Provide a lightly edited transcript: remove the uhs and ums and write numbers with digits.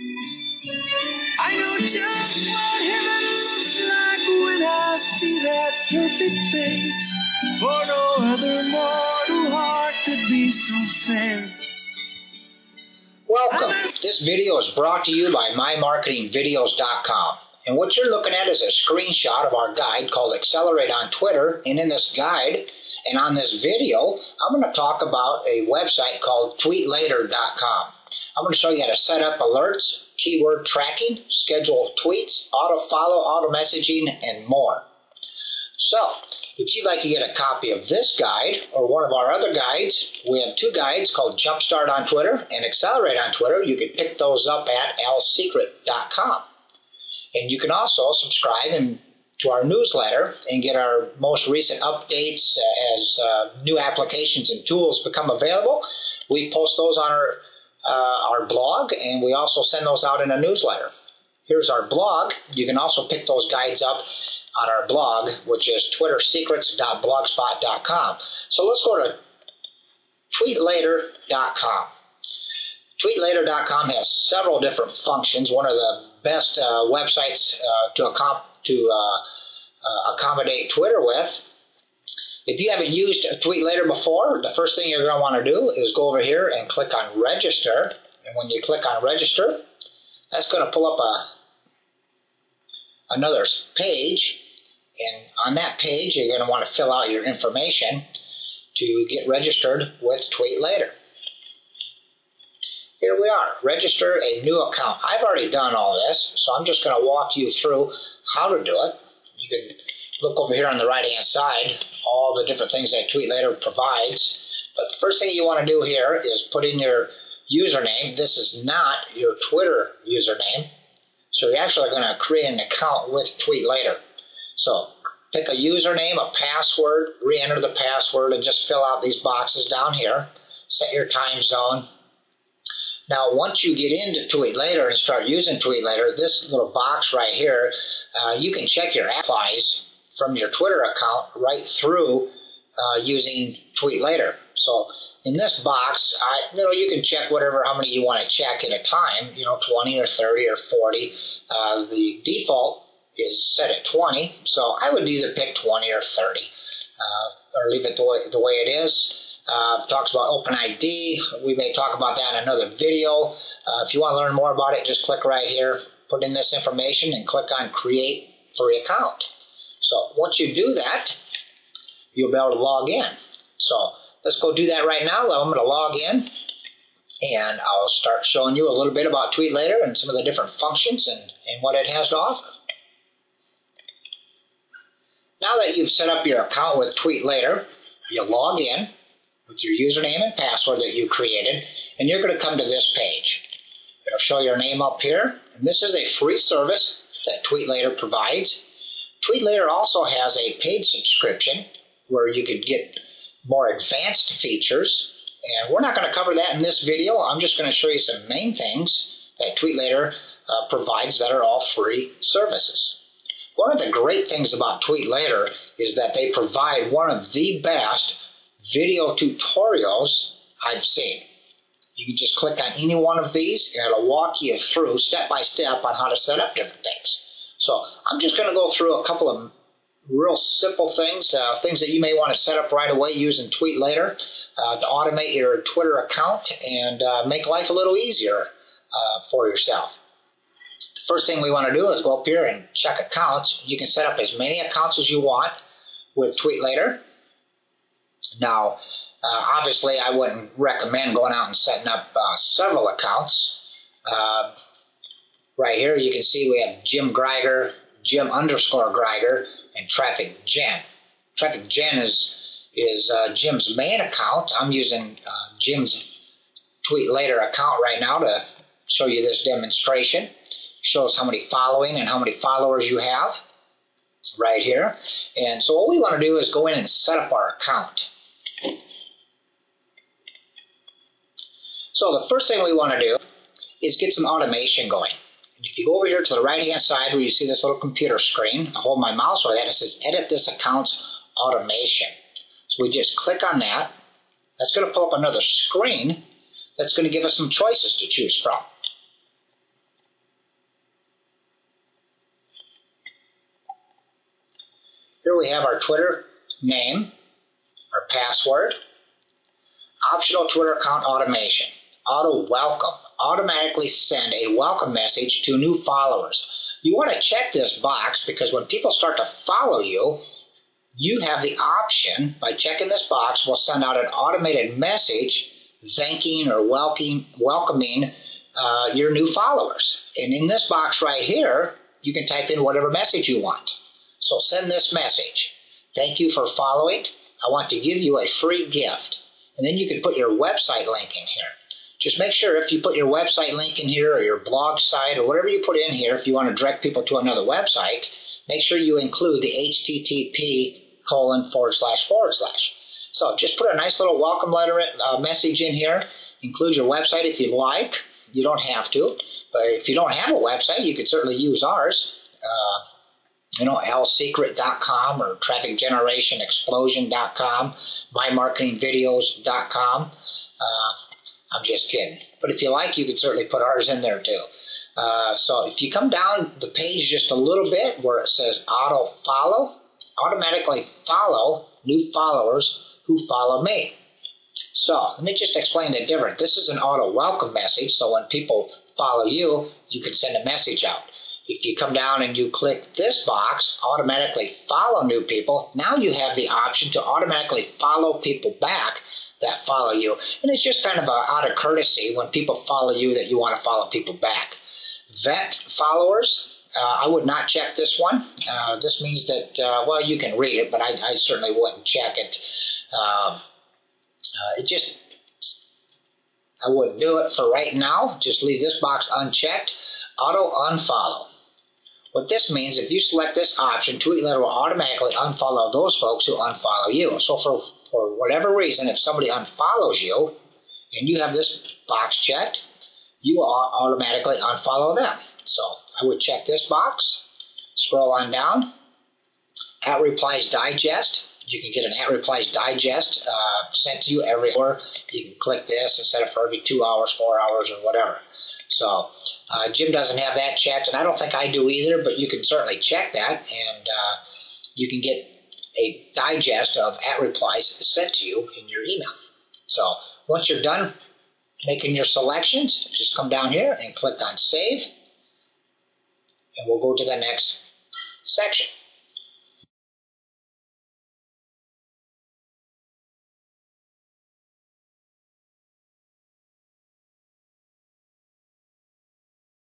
I know just what heaven looks like when I see that perfect face. For no other mortal heart could be so fair. Welcome. This video is brought to you by MyMarketingVideos.com. And what you're looking at is a screenshot of our guide called Accelerate on Twitter. And in this guide and on this video, I'm going to talk about a website called TweetLater.com. I'm going to show you how to set up alerts, keyword tracking, schedule tweets, auto-follow, auto-messaging, and more. So, if you'd like to get a copy of this guide or one of our other guides, we have two guides called Jumpstart on Twitter and Accelerate on Twitter. You can pick those up at alsecret.com. And you can also subscribe to our newsletter and get our most recent updates as new applications and tools become available. We post those on our blog, and we also send those out in a newsletter. Here's our blog. You can also pick those guides up on our blog, which is twittersecrets.blogspot.com. So let's go to tweetlater.com. Tweetlater.com has several different functions. One of the best websites to accommodate Twitter with. If you haven't used TweetLater before, the first thing you're going to want to do is go over here and click on Register. And when you click on Register, that's going to pull up another page. And on that page, you're going to want to fill out your information to get registered with TweetLater. Here we are, register a new account. I've already done all this, so I'm just going to walk you through how to do it. You can look over here on the right-hand side, all the different things that TweetLater provides. But the first thing you want to do here is put in your username. This is not your Twitter username, so you're actually going to create an account with TweetLater. So pick a username, a password, re-enter the password, and just fill out these boxes down here. Set your time zone. Now, once you get into TweetLater and start using TweetLater, this little box right here, you can check your applies from your Twitter account right through using TweetLater. So in this box, you can check how many you want to check at a time, 20 or 30 or 40. The default is set at 20, so I would either pick 20 or 30 or leave it the way it is. Talks about OpenID. We may talk about that in another video. If you want to learn more about it, just click right here, put in this information, and click on Create Free Account. So once you do that, you'll be able to log in. So let's go do that right now. I'm going to log in, and I'll start showing you a little bit about TweetLater and some of the different functions and what it has to offer. Now that you've set up your account with TweetLater, you'll log in with your username and password that you created, and you're going to come to this page. It'll show your name up here, and this is a free service that TweetLater provides. TweetLater also has a paid subscription where you could get more advanced features, and we're not going to cover that in this video. I'm just going to show you some main things that TweetLater provides that are all free services. One of the great things about TweetLater is that they provide one of the best video tutorials I've seen. You can just click on any one of these and it'll walk you through step by step on how to set up different things. So I'm just going to go through a couple of real simple things, things that you may want to set up right away using TweetLater to automate your Twitter account and make life a little easier for yourself. The first thing we want to do is go up here and check accounts. You can set up as many accounts as you want with TweetLater. Now, obviously, I wouldn't recommend going out and setting up several accounts. Right here, you can see we have Jim Greiger, Jim_Greiger, and Traffic Gen. Traffic Gen is Jim's main account. I'm using Jim's TweetLater account right now to show you this demonstration. It shows how many following and how many followers you have right here. And so what we want to do is go in and set up our account. So the first thing we want to do is get some automation going. If you go over here to the right hand side where you see this little computer screen, I hold my mouse over that and it says edit this account's automation. So we just click on that. That's going to pull up another screen that's going to give us some choices to choose from. Here we have our Twitter name, our password, optional Twitter account automation, auto welcome, automatically send a welcome message to new followers. You want to check this box because when people start to follow you, you have the option, by checking this box, will send out an automated message thanking or welcoming your new followers. And in this box right here, you can type in whatever message you want. So send this message. Thank you for following. I want to give you a free gift. And then you can put your website link in here. Just make sure if you put your website link in here or your blog site or whatever you put in here, if you want to direct people to another website, make sure you include the http://. So just put a nice little welcome letter message in here. Include your website if you'd like. You don't have to. But if you don't have a website, you could certainly use ours. lsecret.com or trafficgenerationexplosion.com, mymarketingvideos.com. I'm just kidding. But if you like, you can certainly put ours in there too. So if you come down the page just a little bit where it says auto follow, automatically follow new followers who follow me. So let me just explain the difference. This is an auto welcome message, so when people follow you, you can send a message out. If you come down and you click this box, automatically follow new people, now you have the option to automatically follow people back that follow you. And it's just kind of out of courtesy when people follow you that you want to follow people back. Vet followers, I would not check this one. This means that, well, you can read it, but I certainly wouldn't check it. I wouldn't do it for right now. Just leave this box unchecked. Auto unfollow. What this means, if you select this option, TweetLetter will automatically unfollow those folks who unfollow you. So for whatever reason, if somebody unfollows you and you have this box checked, you will automatically unfollow them. So I would check this box, scroll on down, @replies digest. You can get an @replies digest sent to you every hour. You can click this instead of for every 2 hours, 4 hours, or whatever. So Jim doesn't have that checked, and I don't think I do either, but you can certainly check that, and you can get a digest of @replies sent to you in your email. So once you're done making your selections, just come down here and click on Save, and we'll go to the next section.